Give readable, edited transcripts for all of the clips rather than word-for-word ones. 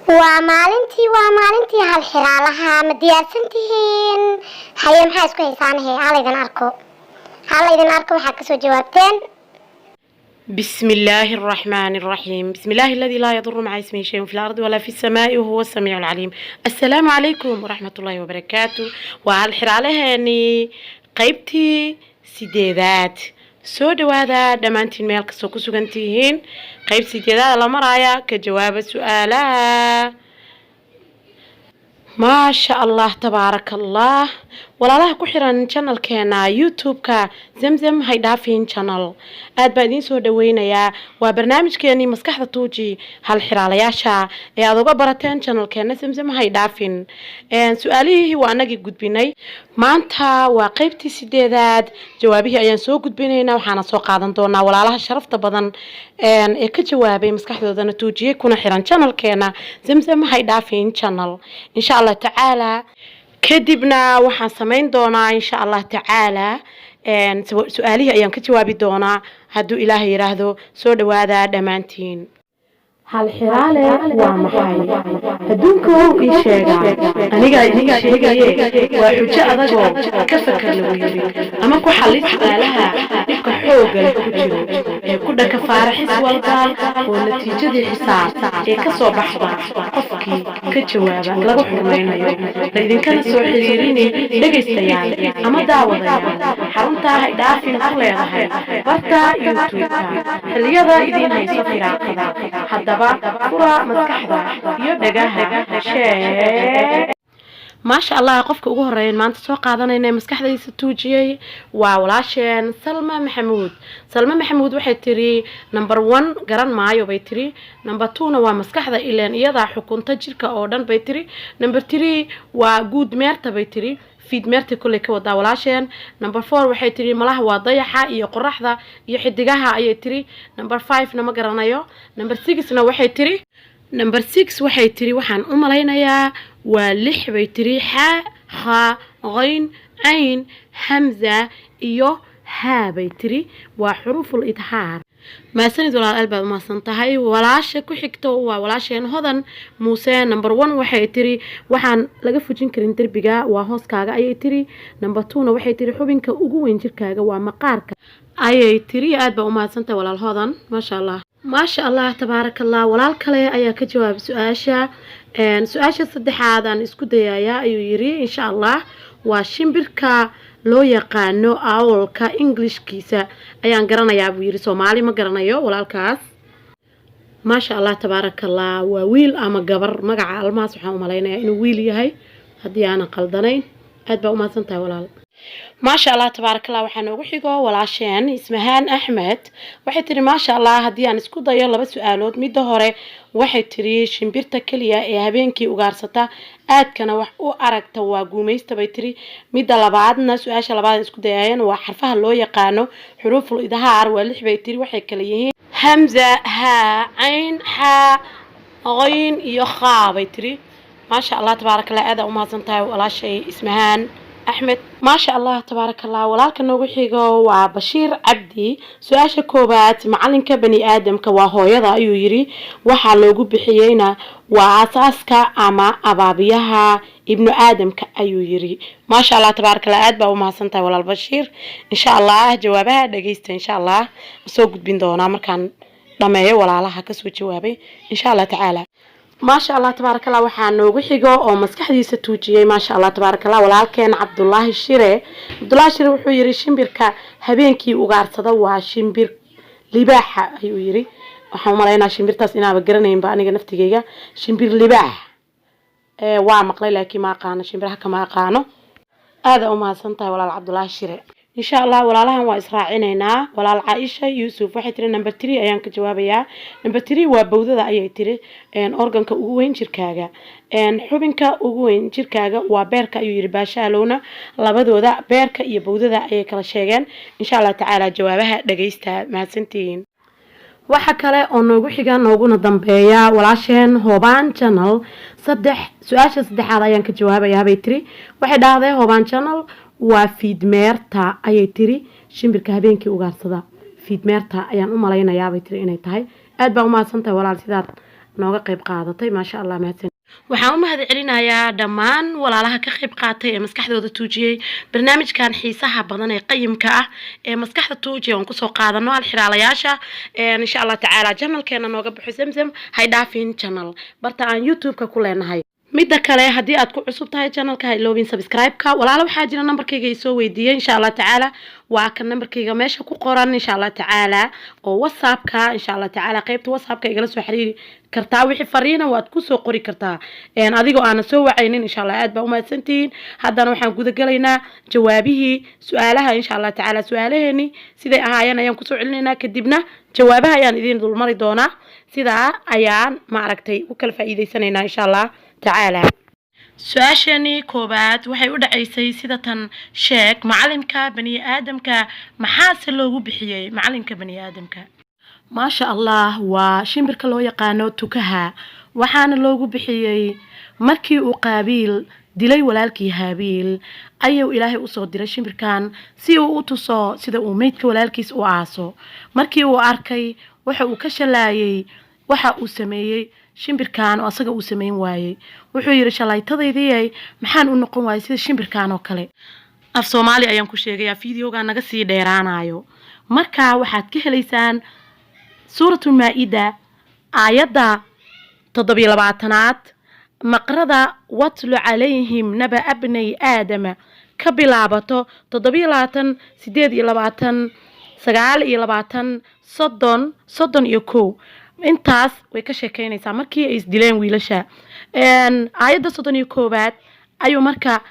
waa maalintii hal xiraalaha ma diyaarsantihiin haye maxaa isku haysaanahay halaydin arko waxaa kasoo jawaabteen بسم الله الرحمن الرحيم بسم الله الذي لا يضر مع اسمه شيء في الأرض ولا في السماء وهو السميع العليم السلام عليكم ورحمة الله وبركاته وهالحرالها أني قيبتي سيديدات سو هذا دمانتين ميل كسو كسوغنتيهين قيب سيديدات لمرايا كجواب سؤالها ما شاء الله تبارك الله ولا له كحران channel كنا يوتيوب كا زمزم هيدافين channel aad baan idin soo dhaweynayaa waa barnaamijkeeni maskaxda tuuji hal xiraalayaasha ee aad uga barateen channel keena zamzam haydhaafin su'aalihii waa anagii gudbinay maanta waa qaybtii 8aad jawaabihii ayaan soo gudbinaynaa waxaana soo qaadan doonaa walaalaha sharafta badan ee ka jawaabay maskaxdoodana tuujiyay kuna xiran channel keena zamzam haydhaafin channel insha Allah taala kadibna waxaan sameyn doonaa insha Allah taala سؤالي أيام كتوابي دونا هادو إلهي يراهدو سود وادا دمانتين هالحرالة ومحاي هدونكو إيشيغا أنيغا وحجة أدغو كفكر لويري أما كو حليت سؤالها نبقى حوغا لكتيرو كودا كفارحيس والقال ونتيجة دي حساب كسو بحضا قفكي كتوابا لغو حرمين يوم لإذن كان سو حريريني لغيستيان أما داوضيان حرمتا هيدافين أغليضهي برتا يوتويتا حليضا إذين هيسو فراقضا حتى قرى مسكحدا يبدأها شيء ما شاء الله قفك ugu horeeyeen maanta soo qaadanayna maskaxdaysa tuujiyay waa walaasheen Salma Maxamuud waxay tiri number 1 garan maayo bay tiri number 2 na waa maskaxda ileen iyada xukunta jirka oo dhan bay tiri number 3 waa guud meerta bay tiri feed meerta kulay ka wada walaasheen number 4 waxay tiri malaha waa dayaxa iyo qoraxda iyo xidigaha ayay tiri number 5 na ma garanayo number 6 na waxay tiri number 6 waxay tiri waxaan u malaynayaa waa 6 bay tiri ha ghayn ayn hamza iyo ha bay tiri waa xuruful idhaar ما سند ولا القلب ما سنتهاي ولا شيء كحكته ولا شيء هذا موسى نمبر 1 waxay tiri waxaan laga fujin karin darbiga waa hooskaaga ayay tiri number 2 waxay tiri xubinka ugu weyn jirkaaga waa maqaarka ayay tiri aad ba u maadsantay walaal hodan ma sha Allah tabarakallah walaal kale ayaa ka jawaab su'aasha saddexaad aan isku dayayaa ayuu yiri insha Allah waa shimbirka loo yaqaano awlka Englishkiisa ayaan garanayaa buu yiri Soomaali ma garanayo walaalkaas ma sha Allah tabarakallah waa wiil ama gabar magaca almaas waxaan u maleynayaa inuu wiil yahay hadii aan qaldanayn aad ba u maasantahay walaal ما شاء الله تبارك الله waxaan ugu xigo walaasheen Ismahaan Ahmed waxay tiri ma sha Allah hadii aan isku dayo laba su'aalood mid hore waxay tiri shimbirta kaliya ee habeenkii ugaarsata aadkana wax u aragta waa guumaysta bay tiri mid labaadna su'aasha labaad isku dayayeen waa xarfaha loo yaqaano xuruful idhaar waa 6 bay tiri waxay kala yihiin hamza ha ayn ha ghayn iyo kha bay tiri ما شاء الله تبارك الله aad u maasantahay walaashay Ismahaan أحمد ما شاء الله تبارك الله ولكن نوجو حيجو وبشير عبدي سؤال كوبات معلن كبني آدم كواهو يضع يجري وحلوجو بحيينا وأساسك أما أبابيها ابن آدم كأيجري ما شاء الله تبارك الله أدبا وما سنتا ولا البشير إن شاء الله جوابها دقيست إن شاء الله سوق بين دونا مركان لما ولا لها كسو جوابي إن شاء الله تعالى ما شاء الله تبارك الله waxaan noogu xigo oo maskaxdiisa tuujiyay ma sha Allah تبارك الله walaalkeen Abdullahi Shire wuxuu yiri shimbirka habeenkii ugaarsada waa shimbir libaaxa ayuu yiri waxaan u maleynaa shimbirtaas inaaba garanayn ba aniga naftigeyga shimbir libaax waa maqlay laakiin ma aqaan shimbiraha kama aqaano aad u mahadsantahay walaal Abdullahi Shire إن شاء الله ولا لهم وإسرائيلنا ولا العائشة يوسف واحد تري نمبر 3 أيام كجوابيا نمبر 3 وبودة أي تري إن أورجان كأوين شركاجا إن حبين كأوين شركاجا وبركة يرباشا لونا لبدو ذا بركة يبودة أي كلا شيئا إن شاء الله تعالى جوابها دقيستها مع سنتين وحكلا أنه وحجا نوجونا ضمبيا والعشان هوبان channel سؤال صدح هذا أيام كجوابيا بيتري واحد هذا هوبان channel وفيد ميرتا أي تري shimbirka habeenkii ugaarsada fiidmeerta ayaan u malaynayaa bay tiri inay tahay aad baa u maasantay walaal sidaad nooga qayb qaadatay maasha allah mahadsan waxaan u mahad celinayaa dhammaan walaalaha ka qayb qaatay ee maskaxdooda tuujiyey barnaamijkan xiisaha badan ee qayimka ah ee maskaxda tuujiya aan kusoo qaadano alxiraalayaasha insha allah tacaala janalkeena nooga baxo zamzam hay dhaafin channel barta aan youtube-ka ku leenahay midda kale haddii aad ku cusub tahay channelka ha iloobin subscribe-ka walaalo waxaa jira nambarkayga ay soo weydiiyey insha allah tacaala waa kan nambarkayga meesha ku qoran insha allah tacaala oo whatsappka insha allah tacaala qaybta whatsappka igala soo xiriiri kartaa wixii fariina waad ku soo qori kartaa adigoo aanan soo wacaynin insha allah aad baa u mahadsantihiin haddana waxaan guda galaynaa jawaabihii su-aalaha insha allah tacaala su-aalaheeni siday ahaayeen ayaan kusoo celinaynaa kadibna jawaabaha ayaan idiin dulmari doonaa sidaa ayaan maaragtay u kala faa'iidaysanaynaa insha allah تعالى سؤاشني كوبات waxay u dhacaysay sida tan sheeg macalinka bani aadamka maxaa loogu bixiyay macalinka bani aadamka ma sha Allah waa shimbirka loo yaqaano tukaha waxaana loogu bixiyay markii uu qaabiil dilay walaalkii haabiil ayuu ilaahay u soo diray shimbirkan si uu u tuso sida uu meydka walaalkiis u aaso markii uu arkay waxa uu ka shalaayay waxa uu sameeyay shimbirkan oo asaga uu sameyn waayay wuxuu yiri shalaytadaydii maxaan u noqon waayay sida shimbirkan oo kale af Soomaali ayaan ku sheegayaa fiidiyoga naga sii dheeraanayo marka waxaad ka helaysaan suuratul maa'ida aayada 27aad maqrada watlu calayhim naba abnay aadama ka bilaabato 27 28 29 30 intaas way ka sheekeynaysaa markii ay isdileen wiilasha aayada 31aad ayuu marka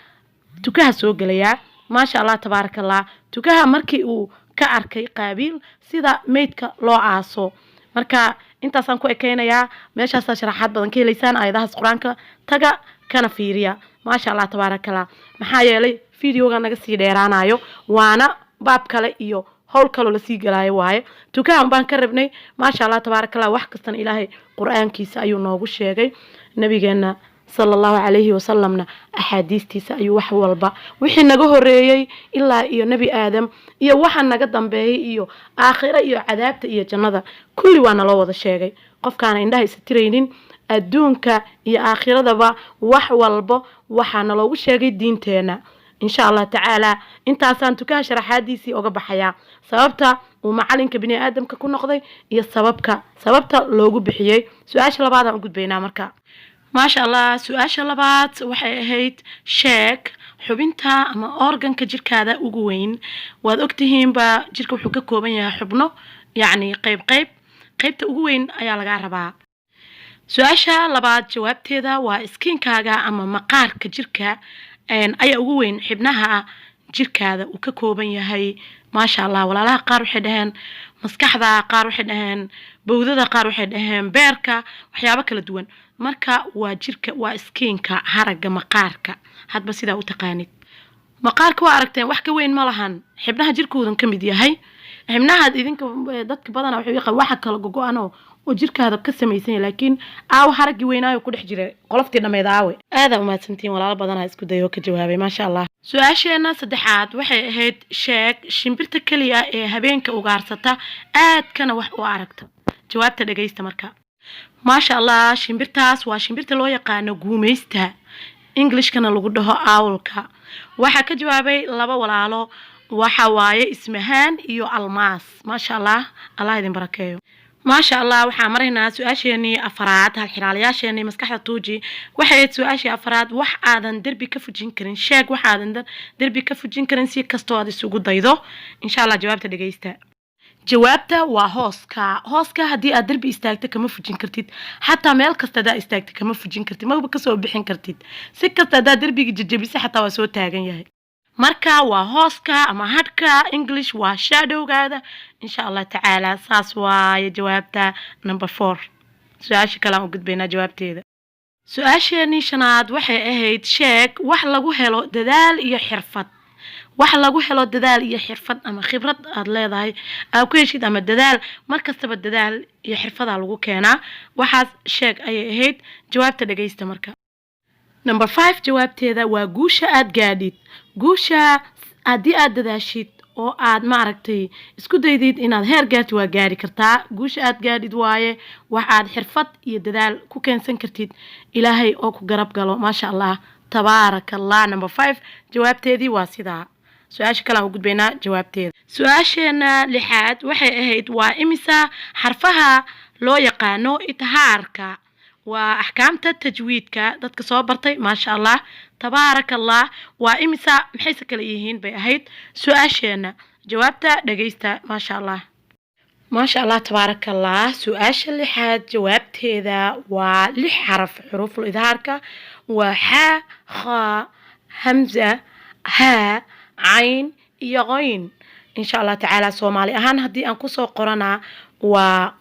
tukaha soo galayaa maasha Allah tabaarakallah tukaha markii uu ka arkay qaabiil sida meydka loo aaso marka intaas aan ku ekeynayaa meeshaas sharaxaad badan ka helaysaan aayadahaas quraanka taga kana fiiriya maasha Allah tabaarakallah maxaa yeelay fiidiyoga naga sii dheeraanayo waana baab kale iyo hawl kale la sii galaayo waaye tukaan baan ka rabnay maasha Allah tabaarakallah wax kastan ilaahay quraankiisa ayuu noogu sheegay nabigeena sallallahu alayhi wa sallamna ahadiistiisa ayuu wax walba wixii naga horeeyay ilaa iyo nabi aadam iyo waxa naga dambeeyay iyo aakhira iyo cadaabta iyo jannada kulli waana loo wada sheegay qofkaana indhaha istiraynin adduunka iyo aakhiradaba wax walba waxaana loogu sheegay diinteena إن شاء الله تعالى أنت عشان تكاش راح حديثي أوجب حياة سببته ومعلنك بني آدم ككون نقضي هي سببته لوجو بحياة سؤال الله بعد موجود بينا مركا ما شاء الله سؤال الله بعد وحيت شاك حبنتها أما أورجن كجير كذا وجوين وذكتهم بجيرك وحكك وبين حبنه يعني قيب توجوين أيا لجاربا سؤال الله بعد جوابت هذا وإسكين كاجا أما مقار كجيرك أي أقوين حبناها جيركاذا وككوبن يهي ما شاء الله ولا لها قار وحدهن مسكحذا قار وحدهن بوذا قار وحدهن بيركا وحيابك لدون مركا وجيركا واسكينكا هرق مقاركا هاد بس إذا وتقاني مقاركا واركتين وحكا وين مالهن حبناها جيركوذن كميد يهي حبناها إذنك دادك بدنا وحيويقا وحكا لقوقو أنو وجيركاذا كسميسين لكن أو هرقي وينايو كل حجري قلفتي لما يدعوي هذا وما تنتين ولا بدنا اسكو دايوك جوابي ما شاء الله سؤاشينا صدحات waxay ahayd sheeg shimbirta kaliya ee habeenka ugaarsata aad kana wax u aragto jawaabta dhageysta marka ma sha Allah shimbirtaas waa shimbirta loo yaqaan guumeysta Englishkana lagu dhaho owlka waxa ka jawaabay laba walaalo waxa waaye ismahaan iyo almaas ma sha Allah Allah idin barakeeyo ما شاء الله وحنا مرينا سؤاشيني أفراد هالحرالياشيني مسكحة توجي وحيد سؤاشي أفراد آذن دربي كفو جنكرين شاك آذن دربي كفو جنكرين سي كستو هذا السوق ضيضو إن شاء الله جوابته دقيسته جوابته هوسكا هدي دربي استاجته كما فو جنكرتيد حتى ميل كستا استاجته كما فو جنكرتيد ما بكسو بحين كرتيد سي كستا دربي ججبيسي حتى واسو تاغن يهي marka waa hooska ama hadka English waa shadowgaada insha Allah taala saas waaye jawaabta number 4 su'aasha kale aan u gudbayna jawaabteeda su'aashani shanaad waxay ahayd sheeg wax lagu helo dadaal iyo xirfad ama khibrad aad leedahay aad ku heshid ama dadaal markastaba dadaal iyo xirfad lagu keenaa waxaas sheeg ayay ahayd jawaabta dhageysta marka number 5 jawaabteeda waa guusha aad gaadhid guusha haddii aad dadaashid oo aad maaragtay isku daydid inaad heer gaartid waa gaari kartaa guusha aad gaadhid waaye waxaad xirfad iyo dadaal ku keensan kartid ilaahay oo ku garab galo maasha allah tabaarakallah. number 5 jawaabteedii waa sidaa. su-aasha kale aan u gudbaynaa jawaabteeda. su-aasheena 6 waxay ahayd waa imisa xarfaha loo yaqaano idhaarka waa axkaamta tajwiidka dadka soo bartay maasha allah tabaarakallah. waa imisa maxayse kala yihiin bay ahayd su-aasheena. jawaabta dhageysta maasha allah maasha allah tabaarakallah. su-aasha 6 jawaabteeda waa 6 xaraf xuruuful idhaarka waa xa kha hamza ha cayn iyo qoyn. insha allah tacaala soomaali ahaan haddii aan kusoo qoranaa waa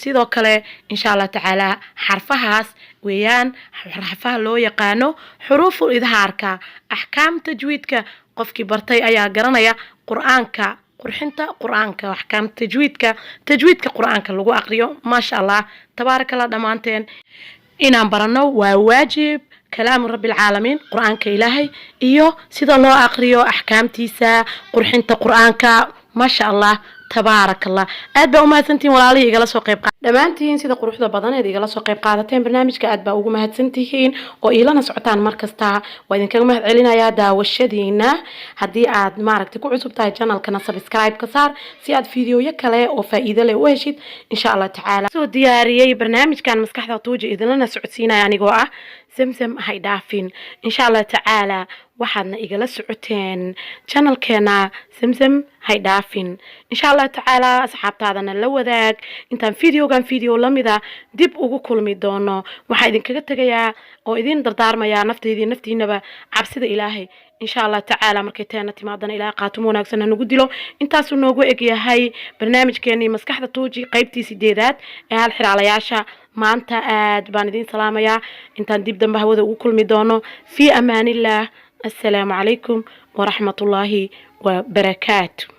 sidoo kale insha allah tacaala xarfahaas weeyaan xarfaha loo yaqaano xuruuful idhaarka. axkaam tajwiidka qofkii bartay ayaa garanaya qur-aanka qurxinta qur-aanka axkaam tajwiidka qur-aanka lagu aqriyo maasha allah tabaarakallah. dhammaanteen inaan barano waa waajib كلام رب العالمين قرآن كإلهي إيوه سيدا الله أقريو أحكام تيسا قرحين قرآن ما شاء الله تبارك الله. أدبا وما سنتين ولا عليه يقلا سو قيب قادة دمانتين سيدا قروحدا بدانا يقلا سو قيب قادتين برنامج كأدبا وما سنتين وإيلانا سعطان مركز تا وإذن كانوا مهد علينا يا دا وشدينا هدي آد مارك تكو عصب تاي جانل كنا سبسكرايب كسار سياد فيديو يكالي وفائدة لي وهشيد إن شاء الله تعالى. سو دياريي برنامج كان مسكحة توجي إذن لنا سعودسينا يعني قوة سمسم هاي دافين إن شاء الله تعالى waxaadna igala socoteen channelkeena samsam hay dhaafin insha allah tacaala asxaabtaadana la wadaag intaan video lamida dib ugu kulmi doono waxaa idinkaga tagayaa oo idin dardaarmaya naftiinaba cabsida ilaahay insha allah tacaala markay teena timaadana ilaahay qaatumo wanaagsan nagu dilo intaasuu noogu eg yahay barnaamijkeennii maskaxda tuuji qaybtii 8aad ee hal xiraalayaasha maanta aad baan idin salaamayaa intaan dib dambe hawada ugu kulmi doono fi amaanillah. السلام عليكم ورحمة الله وبركاته.